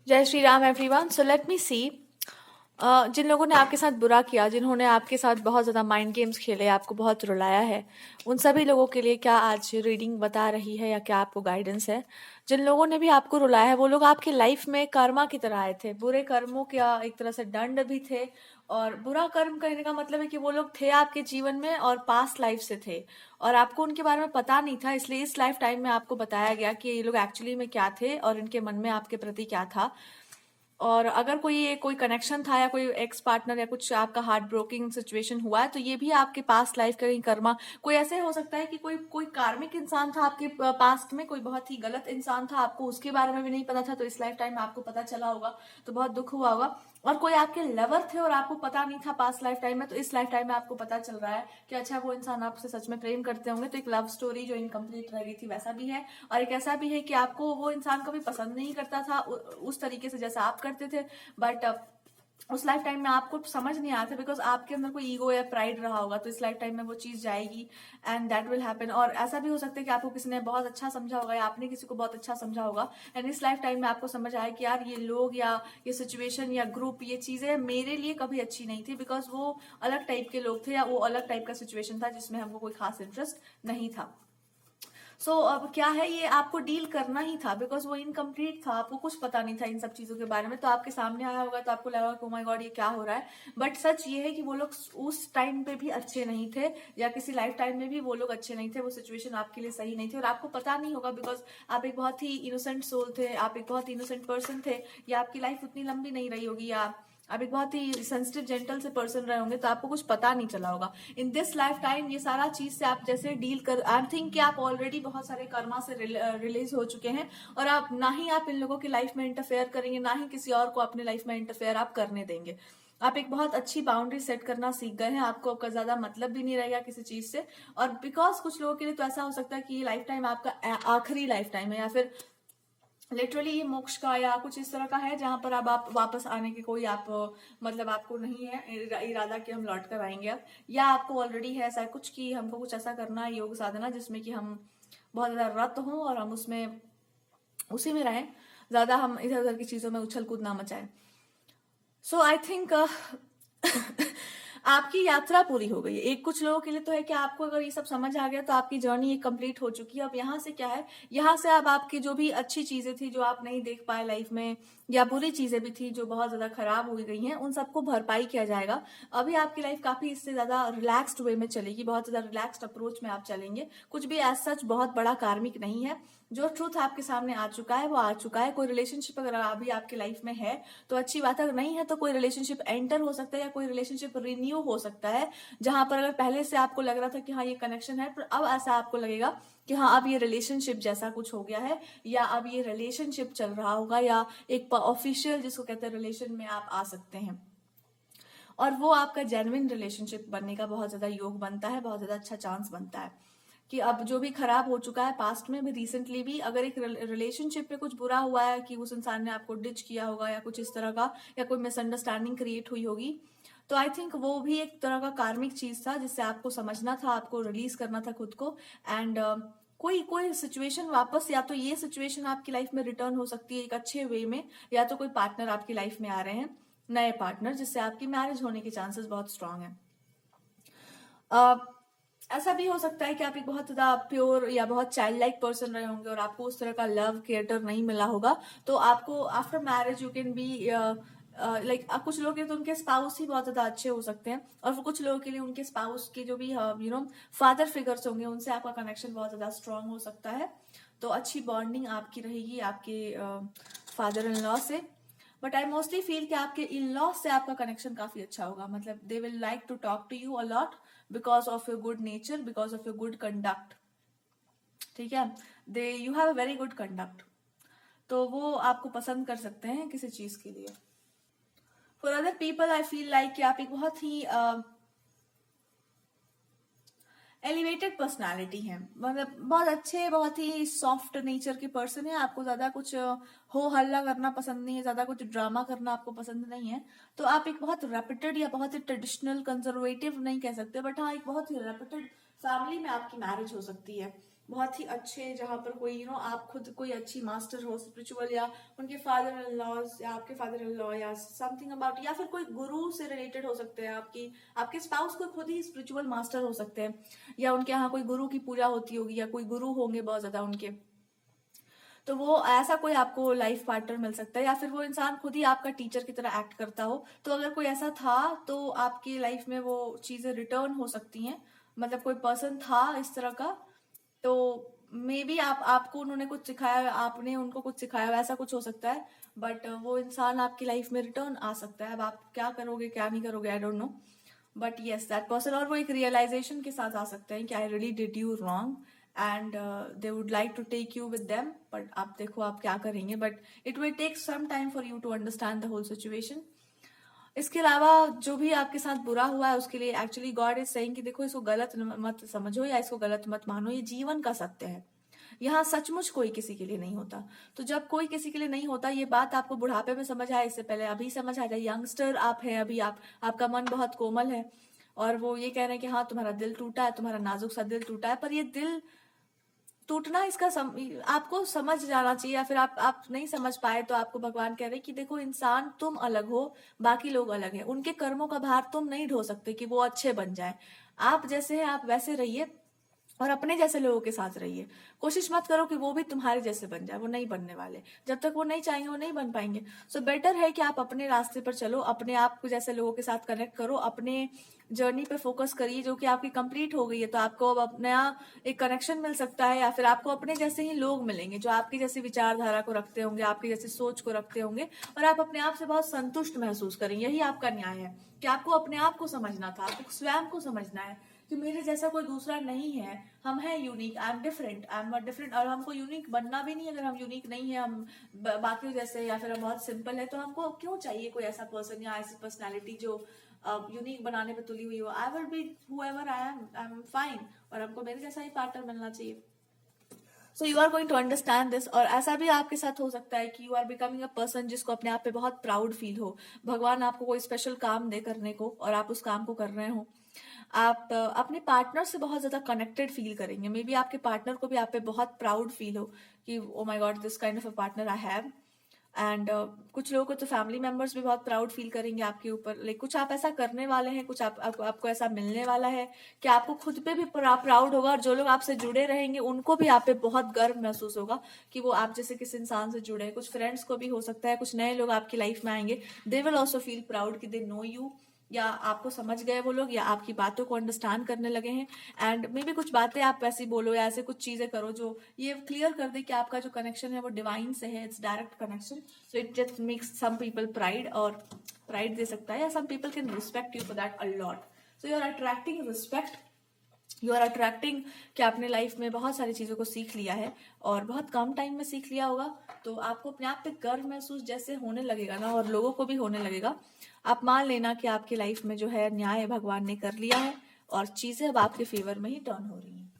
जय Shri Ram everyone. So let me see, जिन लोगों ने आपके साथ बुरा किया, जिन्होंने आपके साथ बहुत ज़्यादा माइंड गेम्स खेले, आपको बहुत रुलाया है, उन सभी लोगों के लिए क्या आज रीडिंग बता रही है या क्या आपको गाइडेंस है? जिन लोगों ने भी आपको रुलाया है वो लोग आपकी लाइफ में कर्मा की तरह आए थे, बुरे कर्मों का एक तरह से दंड भी थे। और बुरा कर्म कहने का मतलब है कि वो लोग थे आपके जीवन में और पास्ट लाइफ से थे, और आपको उनके बारे में पता नहीं था, इसलिए इस लाइफ टाइम में आपको बताया गया कि ये लोग एक्चुअली में क्या थे और इनके मन में आपके प्रति क्या था। और अगर कोई कनेक्शन था या कोई एक्स पार्टनर या कुछ आपका हार्ट ब्रोकिंग सिचुएशन हुआ है, तो ये भी आपके पास्ट लाइफ का कहीं कर्मा। कोई ऐसे हो सकता है कि कोई कार्मिक इंसान था आपके पास्ट में, कोई बहुत ही गलत इंसान था, आपको उसके बारे में भी नहीं पता था, तो इस लाइफ टाइम में आपको पता चला होगा, तो बहुत दुख हुआ होगा। और कोई आपके लवर थे और आपको पता नहीं था पास्ट लाइफ टाइम में, तो इस लाइफ टाइम में आपको पता चल रहा है कि अच्छा वो इंसान आपसे सच में प्रेम करते होंगे। तो एक लव स्टोरी जो इनकम्प्लीट रह गई थी वैसा भी है, और एक ऐसा भी है कि आपको वो इंसान कभी पसंद नहीं करता था उस तरीके से जैसा आप करते थे। बट उस लाइफ टाइम में आपको समझ नहीं आया था, बिकॉज आपके अंदर कोई ईगो या प्राइड रहा होगा, तो इस लाइफ टाइम में वो चीज जाएगी एंड दैट विल हैपन। और ऐसा भी हो सकता है कि आपको किसी ने बहुत अच्छा समझा होगा या आपने किसी को बहुत अच्छा समझा होगा, एंड इस लाइफ टाइम में आपको समझ आया कि यार ये लोग या ये सिचुएशन या ग्रुप, ये चीजें मेरे लिए कभी अच्छी नहीं थी, बिकॉज वो अलग टाइप के लोग थे या वो अलग टाइप का सिचुएशन था जिसमें हमको कोई खास इंटरेस्ट नहीं था। अब क्या है, ये आपको डील करना ही था, बिकॉज वो इनकम्प्लीट था, आपको कुछ पता नहीं था इन सब चीजों के बारे में, तो आपके सामने आया होगा तो आपको लगा कि ओ माय गॉड ये क्या हो रहा है। बट सच ये है कि वो लोग उस टाइम पे भी अच्छे नहीं थे, या किसी लाइफ टाइम में भी वो लोग अच्छे नहीं थे, वो सिचुएशन आपके लिए सही नहीं थी, और आपको पता नहीं होगा, बिकॉज आप एक बहुत ही इनोसेंट सोल थे, आप एक बहुत इनोसेंट पर्सन थे, या आपकी लाइफ उतनी लंबी नहीं रही होगी, या आप एक बहुत ही सेंसिटिव जेंटल से पर्सन रहे होंगे, तो आपको कुछ पता नहीं चला होगा इन दिस लाइफ टाइम। ये सारा चीज से आप जैसे डील कर, आई थिंक कि आप ऑलरेडी बहुत सारे कर्मा से रिलीज हो चुके हैं, और आप ना ही आप इन लोगों की लाइफ में इंटरफेयर करेंगे, ना ही किसी और को अपने लाइफ में इंटरफेयर आप करने देंगे। आप एक बहुत अच्छी बाउंड्री सेट करना सीख गए हैं, आपको आपका ज्यादा मतलब भी नहीं रहेगा किसी चीज से। और बिकॉज कुछ लोगों के लिए तो ऐसा हो सकता है कि ये लाइफ टाइम आपका आखिरी लाइफ टाइम है, या फिर लिटरली ये मोक्ष का या कुछ इस तरह का है जहां पर अब आप वापस आने की कोई आप मतलब आपको नहीं है इरादा कि हम लौट कर आएंगे अब, या आपको ऑलरेडी है ऐसा कुछ कि हमको कुछ ऐसा करना है योग साधना जिसमें कि हम बहुत ज्यादा रत हों और हम उसमें उसी में रहें, ज्यादा हम इधर उधर की चीजों में उछल कूद ना मचाएं। सो आई थिंक आपकी यात्रा पूरी हो गई है। एक कुछ लोगों के लिए तो है कि आपको अगर ये सब समझ आ गया तो आपकी जर्नी एक कंप्लीट हो चुकी है। अब यहाँ से क्या है, यहाँ से अब आपकी जो भी अच्छी चीजें थी जो आप नहीं देख पाए लाइफ में, या बुरी चीजें भी थी जो बहुत ज्यादा खराब हो गई हैं, उन सबको भरपाई किया जाएगा। अभी आपकी लाइफ काफी इससे ज्यादा रिलैक्स्ड वे में चलेगी, बहुत ज्यादा रिलैक्स्ड अप्रोच में आप चलेंगे। कुछ भी एज सच बहुत बड़ा कार्मिक नहीं है, जो ट्रूथ आपके सामने आ चुका है वो आ चुका है। कोई रिलेशनशिप अगर अभी आपकी लाइफ में है तो अच्छी बात है, अगर नहीं है तो कोई रिलेशनशिप एंटर हो सकता है या कोई रिलेशनशिप रिन्यू हो सकता है, जहां पर अगर पहले से आपको लग रहा था कि हाँ ये कनेक्शन है, पर अब ऐसा आपको लगेगा कि हाँ अब ये रिलेशनशिप जैसा कुछ हो गया है, या अब ये रिलेशनशिप चल रहा होगा, या एक ऑफिशियल जिसको कहते हैं रिलेशन में आप आ सकते हैं, और वो आपका जेन्युइन रिलेशनशिप बनने का बहुत ज्यादा योग बनता है, बहुत ज्यादा अच्छा चांस बनता है। कि अब जो भी खराब हो चुका है पास्ट में भी, रिसेंटली भी अगर एक रिलेशनशिप में कुछ बुरा हुआ है कि उस इंसान ने आपको डिच किया होगा या कुछ इस तरह का, या कोई मिसअंडरस्टैंडिंग क्रिएट हुई होगी, तो आई थिंक वो भी एक तरह का कार्मिक चीज था जिससे आपको समझना था, आपको रिलीज करना था खुद को। एंड कोई कोई सिचुएशन वापस, या तो ये सिचुएशन आपकी लाइफ में रिटर्न हो सकती है एक अच्छे वे में, या तो कोई पार्टनर आपकी लाइफ में आ रहे हैं, नए पार्टनर, जिससे आपकी मैरिज होने के चांसेस बहुत स्ट्रांग है। ऐसा भी हो सकता है कि आप एक बहुत ज्यादा प्योर या बहुत चाइल्ड लाइक पर्सन रहे होंगे और आपको उस तरह का लव केयर नहीं मिला होगा, तो आपको after marriage you can be like, कुछ लोगों के लिए तो उनके स्पाउस ही बहुत ज्यादा अच्छे हो सकते हैं, और फिर कुछ लोगों के लिए उनके स्पाउस के जो भी फादर फिगर्स होंगे उनसे आपका कनेक्शन बहुत ज्यादा स्ट्रांग हो सकता है। तो अच्छी बॉन्डिंग आपकी रहेगी आपके फादर इन लॉ से। बट आई मोस्टली फील कि आपके इन लॉ से आपका कनेक्शन काफी अच्छा होगा, मतलब they will like to talk to you a lot because of your good nature, because of your good conduct. ठीक है, they you have a very good conduct, तो वो आपको पसंद कर सकते हैं किसी चीज के लिए। For other people I feel like कि आप एक बहुत ही एलिवेटेड पर्सनालिटी है, मतलब बहुत अच्छे, बहुत ही सॉफ्ट नेचर के पर्सन है। आपको ज्यादा कुछ हो हल्ला करना पसंद नहीं है, ज्यादा कुछ ड्रामा करना आपको पसंद नहीं है, तो आप एक बहुत रेपिटेड या बहुत ही ट्रेडिशनल कंजर्वेटिव नहीं कह सकते, बट हाँ एक बहुत ही रेपिटेड फैमिली में आपकी मैरिज हो सकती है। बहुत ही अच्छे, जहाँ पर कोई आप खुद कोई अच्छी मास्टर हो स्पिरिचुअल, या उनके फादर इन लॉज या आपके फादर इन लॉ, या समथिंग अबाउट, या फिर कोई गुरु से रिलेटेड हो सकते हैं, आपके स्पाउस को खुद ही स्पिरिचुअल मास्टर हो सकते हैं, या उनके यहाँ कोई गुरु की पूजा होती होगी, या कोई गुरु होंगे बहुत ज्यादा उनके। तो वो ऐसा कोई आपको लाइफ पार्टनर मिल सकता है, या फिर वो इंसान खुद ही आपका टीचर की तरह एक्ट करता हो। तो अगर कोई ऐसा था तो आपकी लाइफ में वो चीजें रिटर्न हो सकती हैं, मतलब कोई पर्सन था इस तरह का, तो मे बी आपको उन्होंने कुछ सिखाया, आपने उनको कुछ सिखाया, वैसा कुछ हो सकता है। बट वो इंसान आपकी लाइफ में रिटर्न आ सकता है। अब आप क्या करोगे क्या नहीं करोगे, I don't know, but yes that person, और वो एक रियलाइजेशन के साथ आ सकते हैं कि I really did you wrong, and they would like to take you with them, but आप देखो आप क्या करेंगे, but it will take some time for you to understand the whole situation. इसके अलावा जो भी आपके साथ बुरा हुआ है उसके लिए एक्चुअली गॉड इज सेइंग कि देखो, इसको गलत मत समझो या इसको गलत मत मानो, ये जीवन का सत्य है। यहाँ सचमुच कोई किसी के लिए नहीं होता। तो जब कोई किसी के लिए नहीं होता, ये बात आपको बुढ़ापे में समझ आए, इससे पहले अभी समझ आ जाए। यंगस्टर आप हैं अभी, आपका मन बहुत कोमल है, और वो ये कह रहे हैं कि हाँ तुम्हारा दिल टूटा है, तुम्हारा नाजुक सा दिल टूटा है, पर ये दिल टूटना इसका आपको समझ जाना चाहिए, या फिर आप नहीं समझ पाए तो आपको भगवान कह रहे हैं कि देखो, इंसान तुम अलग हो, बाकी लोग अलग हैं, उनके कर्मों का भार तुम नहीं ढो सकते कि वो अच्छे बन जाए। आप जैसे हैं आप वैसे रहिए, और अपने जैसे लोगों के साथ रहिए। कोशिश मत करो कि वो भी तुम्हारे जैसे बन जाए, वो नहीं बनने वाले। जब तक वो नहीं चाहेंगे वो नहीं बन पाएंगे। सो बेटर है कि आप अपने रास्ते पर चलो, अपने आप को जैसे लोगों के साथ कनेक्ट करो, अपने जर्नी पे फोकस करिए जो कि आपकी कंप्लीट हो गई है। तो आपको अब अपना एक कनेक्शन मिल सकता है, या फिर आपको अपने जैसे ही लोग मिलेंगे जो आपकी जैसी विचारधारा को रखते होंगे, आपकी जैसी सोच को रखते होंगे, और आप अपने आप से बहुत संतुष्ट महसूस करेंगे। यही आपका न्याय है कि आपको अपने आप को समझना था, आपको स्वयं को समझना है कि मेरे जैसा कोई दूसरा नहीं है, हम हैं unique, I am different, I am not different. और हमको यूनिक बनना भी नहीं है। अगर हम यूनिक नहीं है, हम बाकी जैसे, या फिर हम बहुत सिंपल है, तो हमको क्यों चाहिए कोई ऐसा पर्सन या ऐसी पर्सनालिटी जो यूनिक बनाने पे तुली हुई हो। I will be however I am fine, और हमको मेरे जैसा ही पार्टनर मिलना चाहिए। So you are going to understand this. और ऐसा भी आपके साथ हो सकता है कि you are becoming a person जिसको अपने आप पे बहुत प्राउड फील हो। भगवान आपको कोई स्पेशल काम दे करने को, और आप उस काम को कर रहे हो। आप अपने पार्टनर से बहुत ज्यादा कनेक्टेड फील करेंगे। मे बी आपके पार्टनर को भी आप पे बहुत प्राउड फील हो कि oh my God, this kind of a partner I have. And कुछ लोगों को तो फैमिली मेंबर्स भी बहुत प्राउड फील करेंगे आपके ऊपर। लाइक कुछ आप ऐसा करने वाले हैं, कुछ आपको ऐसा मिलने वाला है कि आपको खुद पे भी प्राउड होगा, और जो लोग आपसे जुड़े रहेंगे उनको भी आप पे बहुत गर्व महसूस होगा कि वो आप जैसे किस इंसान से जुड़े हैं। कुछ फ्रेंड्स को भी हो सकता है, कुछ नए लोग आपकी लाइफ में आएंगे, they will also feel proud कि दे नो यू, या आपको समझ गए वो लोग, या आपकी बातों को अंडरस्टैंड करने लगे हैं। एंड मे बी कुछ बातें आप ऐसी बोलो या ऐसे कुछ चीजें करो जो ये क्लियर कर दे कि आपका जो कनेक्शन है वो डिवाइन से है, it's direct connection. So it just makes some people pride, और प्राइड दे सकता है, या some people can respect you for that a lot. So you are attracting respect, you are attracting कि आपने लाइफ में बहुत सारी चीज़ों को सीख लिया है, और बहुत कम टाइम में सीख लिया होगा। तो आपको अपने आप पे गर्व महसूस जैसे होने लगेगा ना, और लोगों को भी होने लगेगा। आप मान लेना कि आपकी लाइफ में जो है न्याय भगवान ने कर लिया है, और चीज़ें अब आपके फेवर में ही टर्न हो रही हैं।